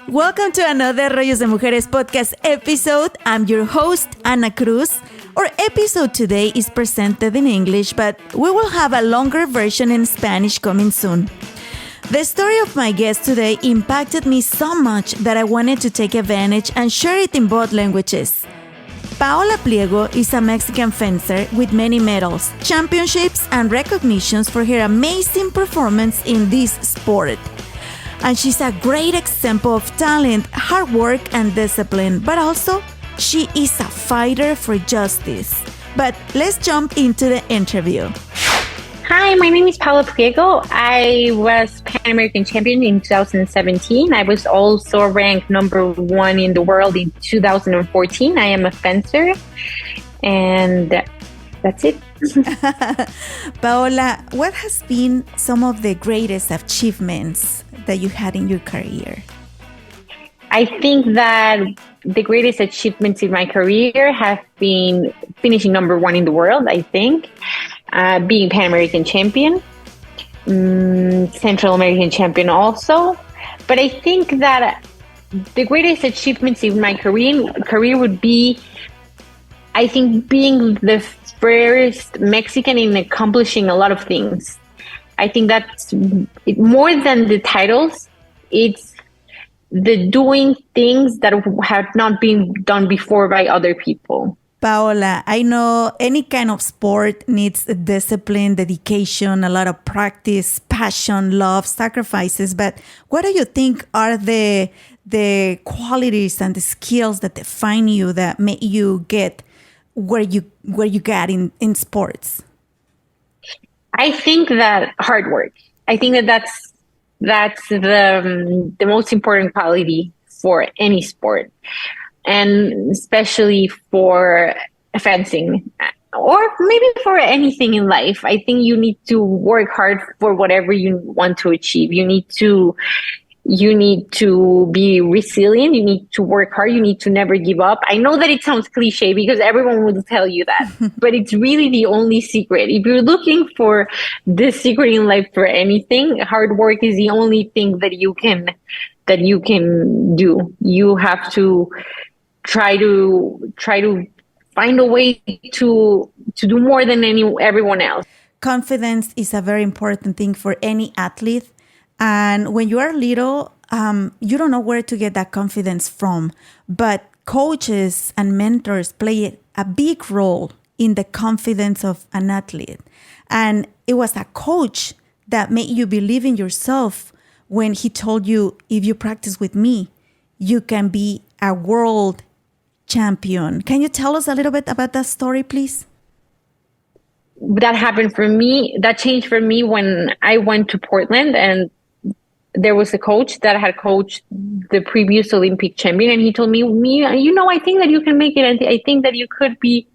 Welcome to another Rollos de Mujeres podcast episode. I'm your host, Ana Cruz. Our episode today is presented in English, but we will have a longer version in Spanish coming soon. The story of my guest today impacted me so much that I wanted to take advantage and share it in both languages. Paola Pliego is a Mexican fencer with many medals, championships, and recognitions for her amazing performance in this sport. And she's a great example of talent, hard work, and discipline, but also she is a fighter for justice. But let's jump into the interview. Hi, my name is Paola Pliego. I was Pan American champion in 2017. I was also ranked number 1 in the world in 2014. I am a fencer, and that's it. Paola, what has been some of the greatest achievements that you had in your career? I think that the greatest achievements in my career have been finishing number 1 in the world, I think, being Pan American champion, Central American champion also. But I think that the greatest achievements in my career would be, I think, being the first Mexican in accomplishing a lot of things. I think that's more than the titles. It's the doing things that have not been done before by other people. Paola, I know any kind of sport needs discipline, dedication, a lot of practice, passion, love, sacrifices. But what do you think are the qualities and the skills that define you, that make you get where you got in sports? I think that hard work. I think that's the most important quality for any sport, and especially for fencing, or maybe for anything in life. I think you need to work hard for whatever you want to achieve. You need to be resilient. You need to work hard. You need to never give up. I know that it sounds cliche because everyone will tell you that, but it's really the only secret. If you're looking for the secret in life for anything, hard work is the only thing that you can do. You have to try to find a way to do more than everyone else. Confidence is a very important thing for any athlete. And when you are little, you don't know where to get that confidence from. But coaches and mentors play a big role in the confidence of an athlete. And it was a coach that made you believe in yourself when he told you, if you practice with me, you can be a world champion. Can you tell us a little bit about that story, please? That happened for me. That changed for me when I went to Portland, and there was a coach that had coached the previous Olympic champion, and he told me, I think that you can make it, and I think that you could be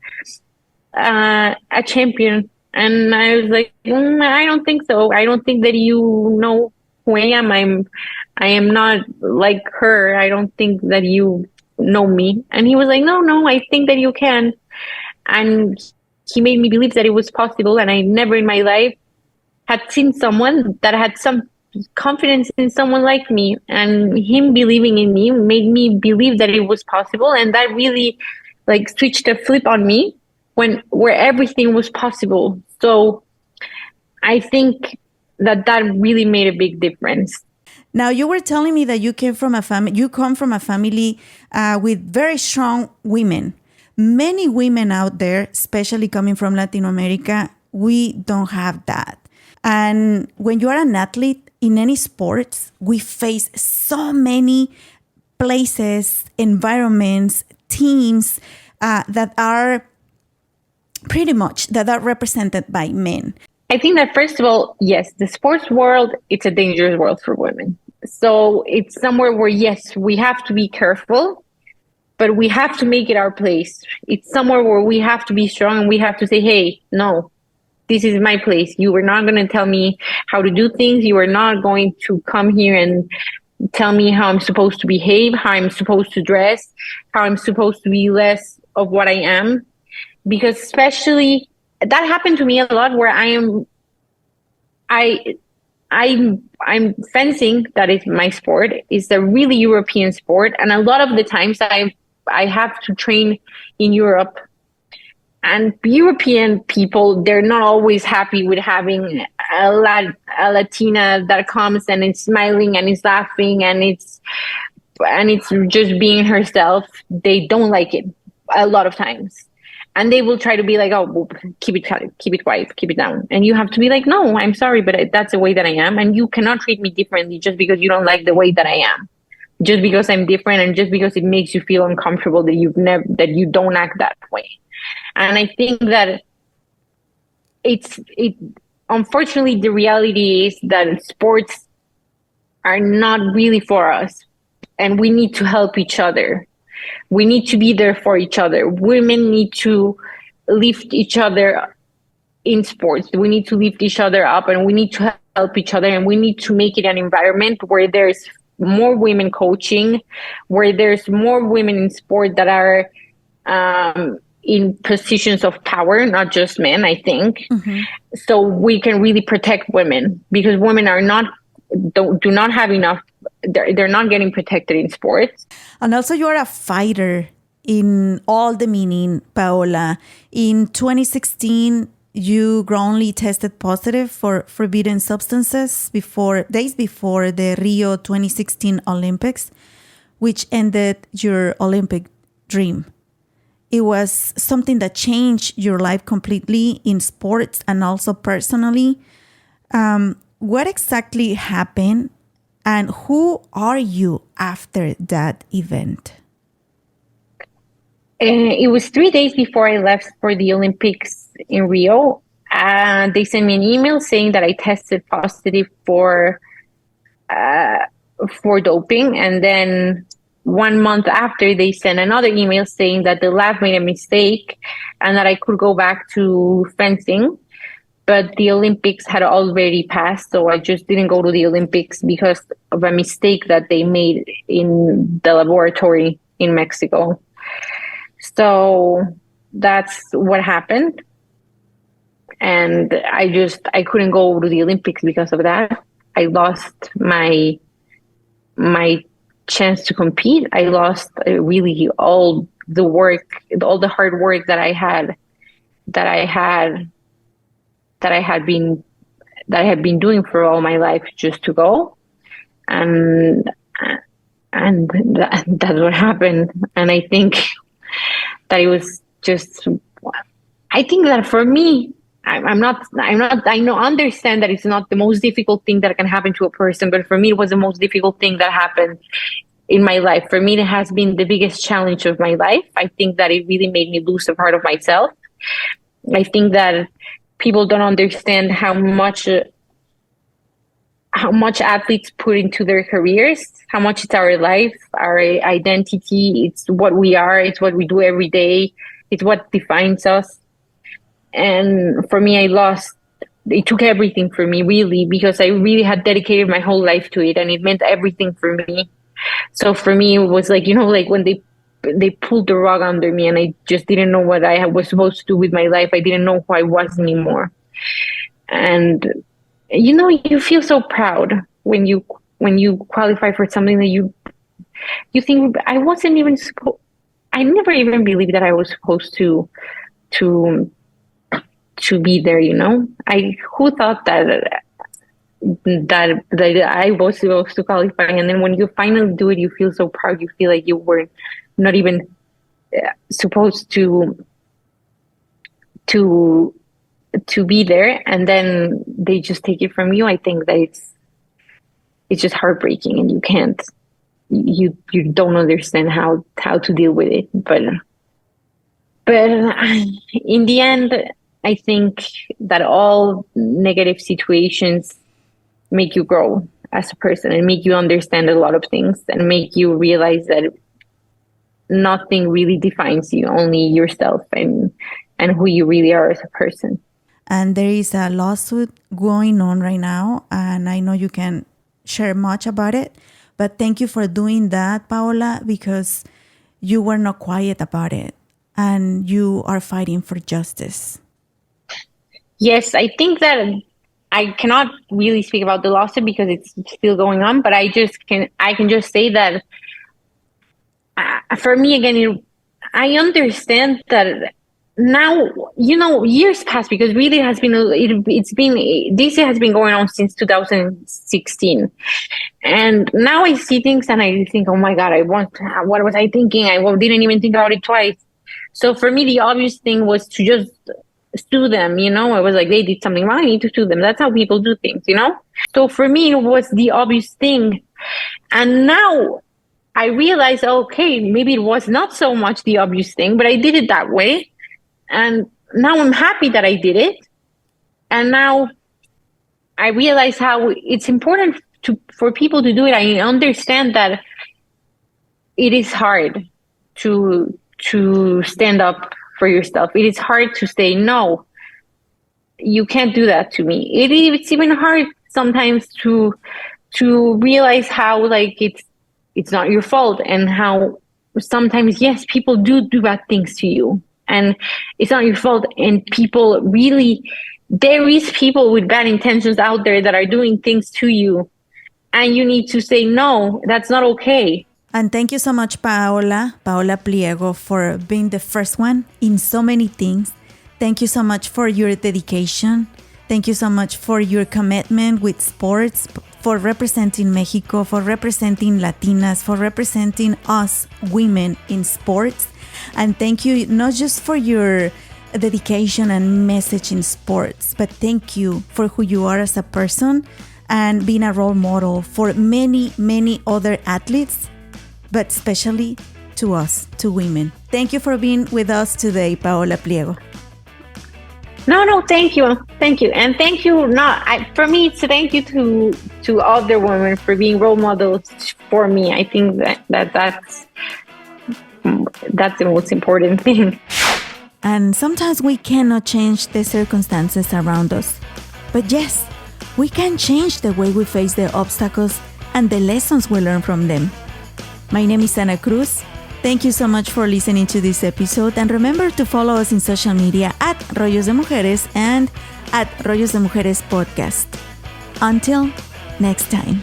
a champion. And I was like, I don't think so. I don't think that you know who I am. I am not like her. I don't think that you know me. And he was like, no, I think that you can. And he made me believe that it was possible. And I never in my life had seen someone that had some confidence in someone like me, and him believing in me made me believe that it was possible. And that really switched a flip on me where everything was possible. So I think that really made a big difference. Now, you were telling me that you come from a family with very strong women. Many women out there, especially coming from Latin America, we don't have that. And when you are an athlete in any sports, we face so many places, environments, teams that are represented by men. I think that, first of all, yes, the sports world, it's a dangerous world for women. So it's somewhere where, yes, we have to be careful, but we have to make it our place. It's somewhere where we have to be strong, and we have to say, hey, no, this is my place. You are not going to tell me how to do things. You are not going to come here and tell me how I'm supposed to behave, how I'm supposed to dress, how I'm supposed to be less of what I am. Because especially that happened to me a lot, where I'm fencing. That is my sport. It's a really European sport, and a lot of the times I have to train in Europe. And European people, they're not always happy with having a Latina that comes and is smiling and is laughing and it's just being herself. They don't like it a lot of times. And they will try to be like, oh, well, keep it quiet, keep it down. And you have to be like, no, I'm sorry, but that's the way that I am. And you cannot treat me differently just because you don't like the way that I am. Just because I'm different and just because it makes you feel uncomfortable that that you don't act that way. And I think that unfortunately, the reality is that sports are not really for us, and we need to help each other. We need to be there for each other. Women need to lift each other in sports. We need to lift each other up, and we need to help each other, and we need to make it an environment where there's more women coaching, where there's more women in sport that are in positions of power, not just men, I think. Mm-hmm. So we can really protect women, because women are do not have enough. They're not getting protected in sports. And also you're a fighter in all the meaning, Paola. In 2016, you wrongly tested positive for forbidden substances days before the Rio 2016 Olympics, which ended your Olympic dream. It was something that changed your life completely in sports and also personally. What exactly happened, and who are you after that event? It was 3 days before I left for the Olympics in Rio. And they sent me an email saying that I tested positive for doping. And then 1 month after, they sent another email saying that the lab made a mistake and that I could go back to fencing. But the Olympics had already passed, so I just didn't go to the Olympics because of a mistake that they made in the laboratory in Mexico. So that's what happened. And I couldn't go to the Olympics because of that. I lost my chance to compete. I lost really all the work, all the hard work that I had been doing for all my life just to go. And that's what happened. And I think that it was just, I think that for me, I understand that it's not the most difficult thing that can happen to a person, but for me, it was the most difficult thing that happened in my life. For me, it has been the biggest challenge of my life. I think that it really made me lose a part of myself. I think that people don't understand how much athletes put into their careers, how much it's our life, our identity. It's what we are. It's what we do every day. It's what defines us. And for me, it took everything for me, really, because I really had dedicated my whole life to it, and it meant everything for me. So for me, it was like, like when they pulled the rug under me and I just didn't know what I was supposed to do with my life. I didn't know who I was anymore. And, you feel so proud when you qualify for something that you think I wasn't even supposed. I never even believed that I was supposed to be there, who thought that I was supposed to qualify. And then when you finally do it, you feel so proud. You feel like you were not even supposed to be there, and then they just take it from you. I think that it's just heartbreaking, and you don't understand how to deal with it. But in the end, I think that all negative situations make you grow as a person and make you understand a lot of things and make you realize that nothing really defines you, only yourself and who you really are as a person. And there is a lawsuit going on right now, and I know you can share much about it, but thank you for doing that, Paola, because you were not quiet about it and you are fighting for justice. Yes, I think that I cannot really speak about the lawsuit because it's still going on, but I can just say that for me, again, I understand that now, years pass because really has been, this has been going on since 2016. And now I see things and I think, oh my God, what was I thinking? I didn't even think about it twice. So for me, the obvious thing was to just sue them, I was like, they did something wrong, I need to sue them. That's how people do things, So for me, it was the obvious thing. And now I realized, okay, maybe it was not so much the obvious thing, but I did it that way. And now I'm happy that I did it. And now I realize how it's important for people to do it. I understand that it is hard to stand up for yourself. It is hard to say, no, you can't do that to me. It's even hard sometimes to realize how it's not your fault, and how sometimes, yes, people do bad things to you and it's not your fault. And there is people with bad intentions out there that are doing things to you, and you need to say, no, that's not okay. And thank you so much, Paola Pliego, for being the first one in so many things. Thank you so much for your dedication. Thank you so much for your commitment with sports, for representing Mexico, for representing Latinas, for representing us women in sports. And thank you not just for your dedication and message in sports, but thank you for who you are as a person and being a role model for many, many other athletes, but especially to us, to women. Thank you for being with us today, Paola Pliego. No, thank you. And thank you. For me, it's a thank you to other women for being role models for me. I think that's the most important thing. And sometimes we cannot change the circumstances around us. But yes, we can change the way we face the obstacles and the lessons we learn from them. My name is Ana Cruz. Thank you so much for listening to this episode, and remember to follow us in social media at Rollos de Mujeres and at Rollos de Mujeres Podcast. Until next time.